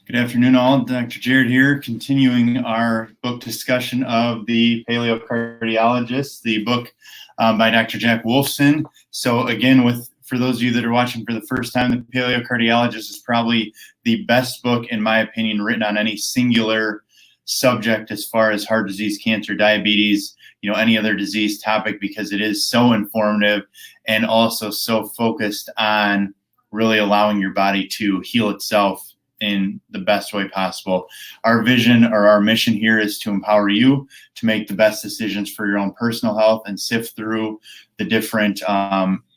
Good afternoon, all. Dr. Jared here, continuing our book discussion of The Paleocardiologist, the book by Dr. Jack Wolfson. So again, for those of you that are watching for the first time, The Paleocardiologist is probably the best book, in my opinion, written on any singular subject as far as heart disease, cancer, diabetes, any other disease topic, because it is so informative and also so focused on really allowing your body to heal itself in the best way possible. Our vision or our mission here is to empower you to make the best decisions for your own personal health and sift through the different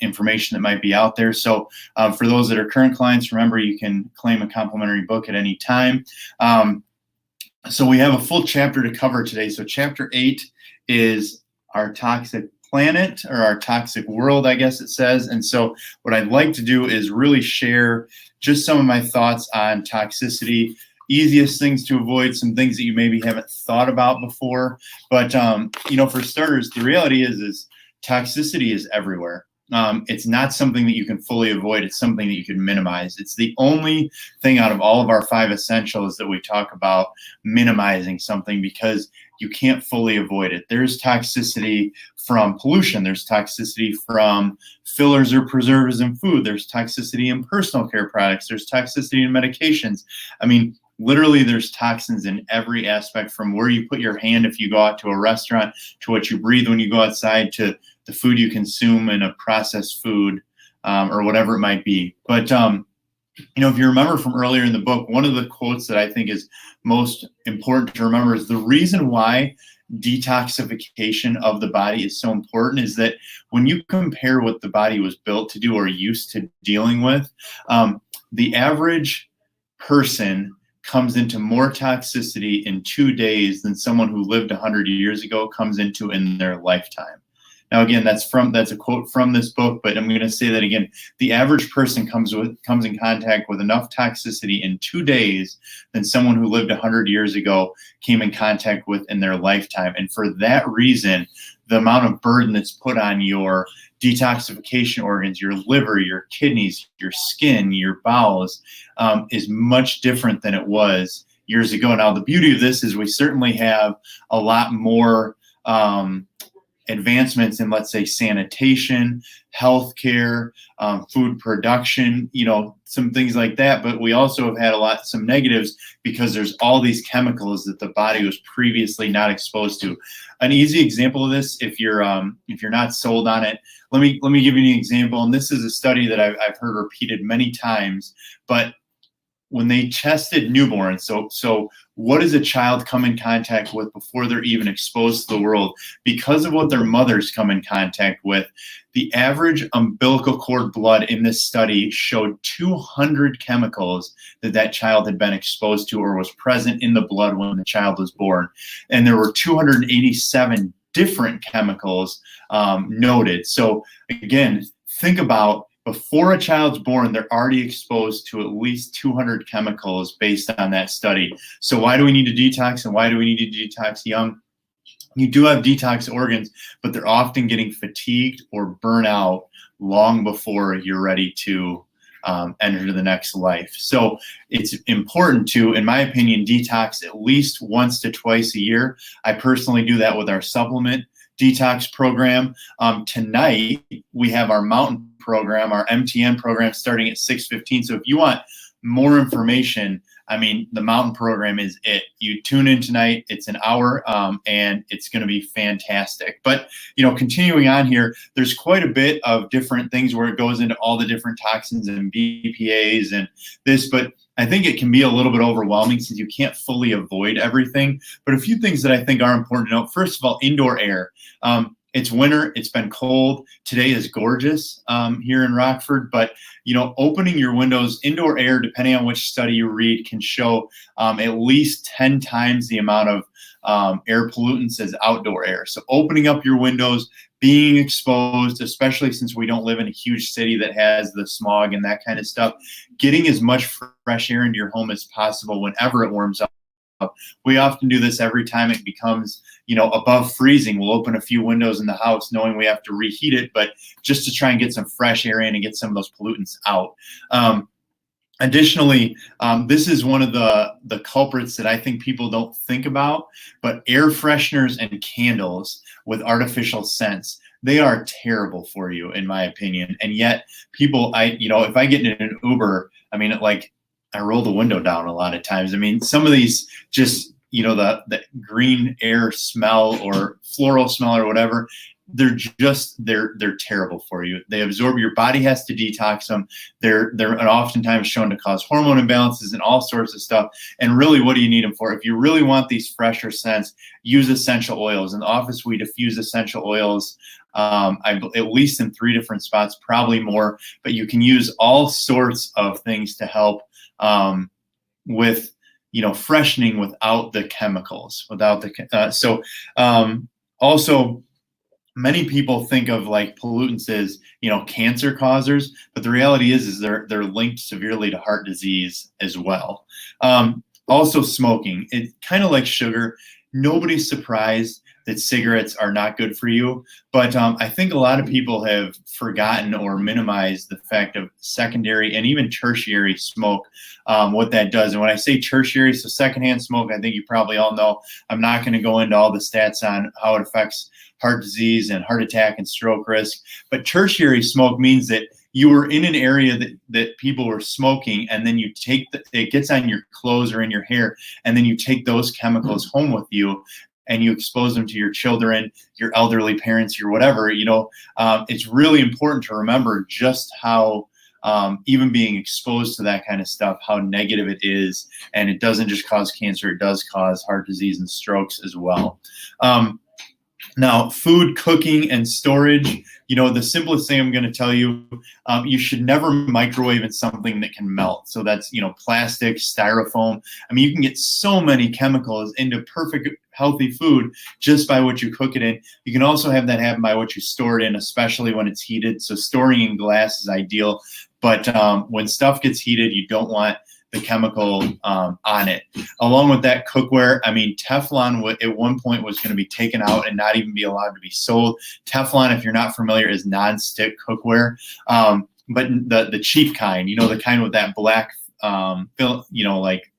information that might be out there. So for those that are current clients, remember you can claim a complimentary book at any time. So we have a full chapter to cover today. So chapter 8 is our toxic planet, or our toxic world, I guess it says. And so what I'd like to do is really share just some of my thoughts on toxicity, easiest things to avoid, some things that you maybe haven't thought about before. But, for starters, the reality is toxicity is everywhere. It's not something that you can fully avoid. It's something that you can minimize. It's the only thing out of all of our 5 essentials that we talk about minimizing something, because you can't fully avoid it. There's toxicity from pollution. There's toxicity from fillers or preservatives in food. There's toxicity in personal care products. There's toxicity in medications. I mean, literally there's toxins in every aspect, from where you put your hand if you go out to a restaurant, to what you breathe when you go outside, to the food you consume in a processed food, or whatever it might be. But, if you remember from earlier in the book, one of the quotes that I think is most important to remember is the reason why detoxification of the body is so important is that when you compare what the body was built to do or used to dealing with, the average person comes into more toxicity in 2 days than someone who lived 100 years ago comes into in their lifetime. Now, again, that's a quote from this book, but I'm going to say that again. The average person comes in contact with enough toxicity in 2 days than someone who lived 100 years ago came in contact with in their lifetime. And for that reason, the amount of burden that's put on your detoxification organs, your liver, your kidneys, your skin, your bowels, is much different than it was years ago. Now, the beauty of this is we certainly have a lot more advancements in, let's say, sanitation, healthcare, food production, some things like that. But we also have had some negatives, because there's all these chemicals that the body was previously not exposed to. An easy example of this, if you're not sold on it, let me give you an example. And this is a study that I've heard repeated many times, but when they tested newborns, so what does a child come in contact with before they're even exposed to the world? Because of what their mothers come in contact with, the average umbilical cord blood in this study showed 200 chemicals that child had been exposed to or was present in the blood when the child was born. And there were 287 different chemicals noted. So again, think about, before a child's born, they're already exposed to at least 200 chemicals based on that study. So why do we need to detox, and why do we need to detox young? You do have detox organs, but they're often getting fatigued or burn out long before you're ready to enter the next life. So it's important to, in my opinion, detox at least once to twice a year. I personally do that with our supplement detox program. Tonight, we have our mountain program, our MTN program, starting at 6:15. So if you want more information, the mountain program is it. You tune in tonight. It's an hour, and it's going to be fantastic. But, continuing on here, there's quite a bit of different things where it goes into all the different toxins and BPAs and this, but I think it can be a little bit overwhelming since you can't fully avoid everything. But a few things that I think are important to note. First of all, indoor air. It's winter. It's been cold. Today is gorgeous here in Rockford. But, opening your windows, indoor air, depending on which study you read, can show at least 10 times the amount of air pollutants as outdoor air. So opening up your windows, being exposed, especially since we don't live in a huge city that has the smog and that kind of stuff, getting as much fresh air into your home as possible whenever it warms up. We often do this every time it becomes, above freezing. We'll open a few windows in the house knowing we have to reheat it, but just to try and get some fresh air in and get some of those pollutants out. Additionally, this is one of the culprits that I think people don't think about, but air fresheners and candles with artificial scents, they are terrible for you, in my opinion. And yet people, if I get in an Uber, I mean, like I roll the window down a lot of times. I mean, some of these just, the green air smell or floral smell or whatever, they're terrible for you. They absorb, your body has to detox them. They're oftentimes shown to cause hormone imbalances and all sorts of stuff. And really, what do you need them for? If you really want these fresher scents, use essential oils. In the office, we diffuse essential oils at least in 3 different spots, probably more, but you can use all sorts of things to help with freshening without the chemicals, also, many people think of like pollutants as, cancer causers, but the reality is they're linked severely to heart disease as well. Also smoking, it's kind of like sugar. Nobody's surprised that cigarettes are not good for you, but I think a lot of people have forgotten or minimized the fact of secondary and even tertiary smoke, what that does. And when I say tertiary, so secondhand smoke, I think you probably all know. I'm not going to go into all the stats on how it affects heart disease and heart attack and stroke risk, but tertiary smoke means that you were in an area that people were smoking, and then you take it gets on your clothes or in your hair, and then you take those chemicals home with you and you expose them to your children, your elderly parents, your whatever. It's really important to remember just how even being exposed to that kind of stuff, how negative it is. And it doesn't just cause cancer, it does cause heart disease and strokes as well. Now, food, cooking, and storage, the simplest thing I'm going to tell you, you should never microwave in something that can melt. So that's, plastic, styrofoam. I mean, you can get so many chemicals into perfect, healthy food just by what you cook it in. You can also have that happen by what you store it in, especially when it's heated. So storing in glass is ideal. But when stuff gets heated, you don't want the chemical on it. Along with that, cookware. I mean, Teflon at one point was going to be taken out and not even be allowed to be sold. Teflon, if you're not familiar, is non-stick cookware, but the cheap kind. The kind with that black, like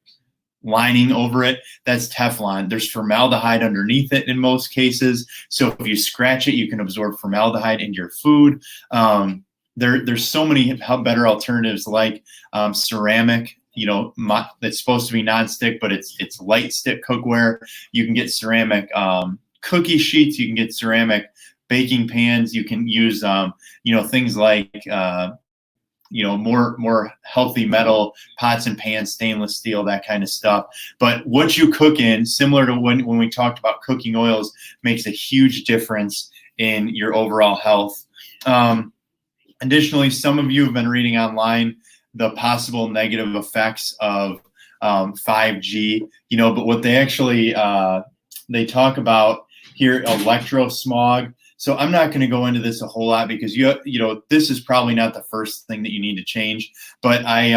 lining over it. That's Teflon. There's formaldehyde underneath it in most cases. So if you scratch it, you can absorb formaldehyde into your food. There's so many better alternatives like ceramic. That's supposed to be non-stick, but it's light stick cookware. You can get ceramic cookie sheets. You can get ceramic baking pans. You can use things like more healthy metal pots and pans, stainless steel, that kind of stuff. But what you cook in, similar to when we talked about cooking oils, makes a huge difference in your overall health. Additionally, some of you have been reading online the possible negative effects of 5G, but what they actually they talk about here, electrosmog. So I'm not going to go into this a whole lot because this is probably not the first thing that you need to change. But I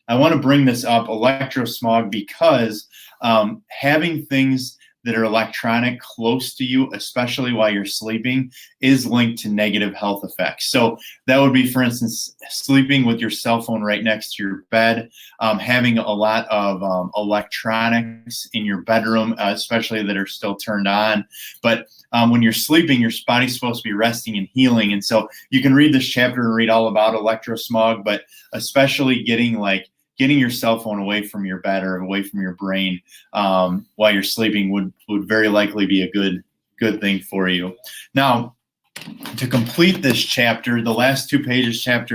want to bring this up, electrosmog, because having things that are electronic close to you, especially while you're sleeping, is linked to negative health effects. So that would be, for instance, sleeping with your cell phone right next to your bed, having a lot of electronics in your bedroom, especially that are still turned on. But when you're sleeping, your body's supposed to be resting and healing. And so you can read this chapter and read all about electrosmog, but especially getting your cell phone away from your bed or away from your brain while you're sleeping would very likely be a good thing for you. Now, to complete this chapter, the last 2 pages, page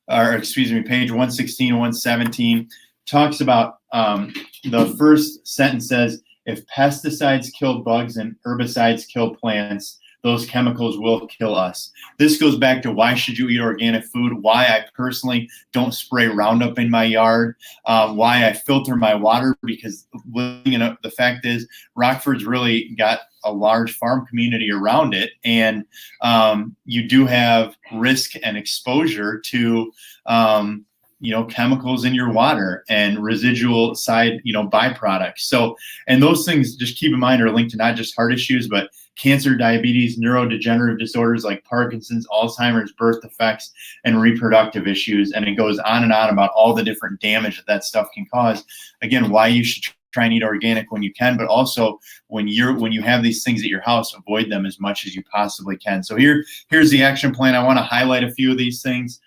116 and 117, talks about the first sentence says, if pesticides kill bugs and herbicides kill plants, those chemicals will kill us. This goes back to why should you eat organic food, why I personally don't spray Roundup in my yard, why I filter my water, because the fact is Rockford's really got a large farm community around it, and you do have risk and exposure to chemicals in your water and residual side, byproducts. So, and those things, just keep in mind, are linked to not just heart issues, but cancer, diabetes, neurodegenerative disorders like Parkinson's, Alzheimer's, birth defects, and reproductive issues. And it goes on and on about all the different damage that stuff can cause. Again, why you should try and eat organic when you can, but also when you have these things at your house, avoid them as much as you possibly can. So here's the action plan. I want to highlight a few of these things.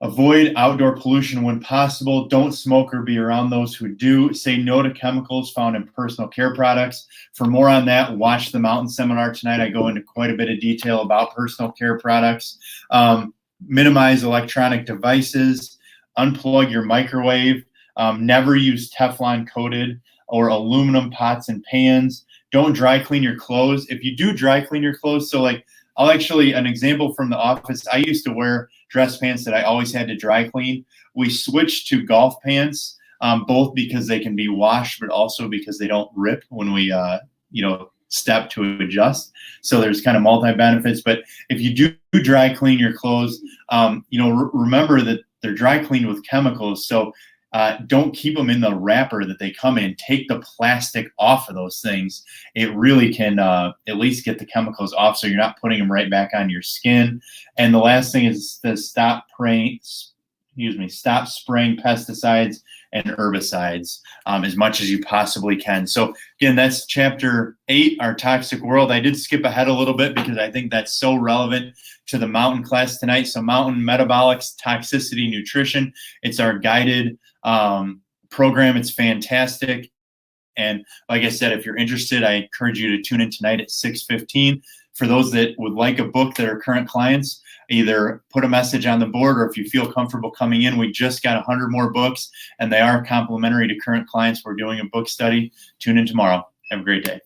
Avoid outdoor pollution when possible. Don't smoke or be around those who do. Say no to chemicals found in personal care products. For more on that, watch the Mountain Seminar tonight. I go into quite a bit of detail about personal care products. Minimize electronic devices. Unplug your microwave. Never use Teflon coated or aluminum pots and pans. Don't dry clean your clothes. If you do dry clean your clothes, so like an example from the office, I used to wear dress pants that I always had to dry clean. We switched to golf pants, both because they can be washed, but also because they don't rip when we, step to adjust. So there's kind of multi benefits. But if you do dry clean your clothes, remember that they're dry cleaned with chemicals. So don't keep them in the wrapper that they come in. Take the plastic off of those things. It really can at least get the chemicals off, so you're not putting them right back on your skin. And the last thing is to stop spraying pesticides and herbicides as much as you possibly can. So again, that's chapter 8, our toxic world. I did skip ahead a little bit because I think that's so relevant to the Mountain class tonight. So Mountain Metabolics, Toxicity, Nutrition. It's our guided program. It's fantastic. And like I said, if you're interested, I encourage you to tune in tonight at 6:15. For those that would like a book that are current clients, either put a message on the board, or if you feel comfortable coming in, we just got 100 more books and they are complimentary to current clients. We're doing a book study. Tune in tomorrow. Have a great day.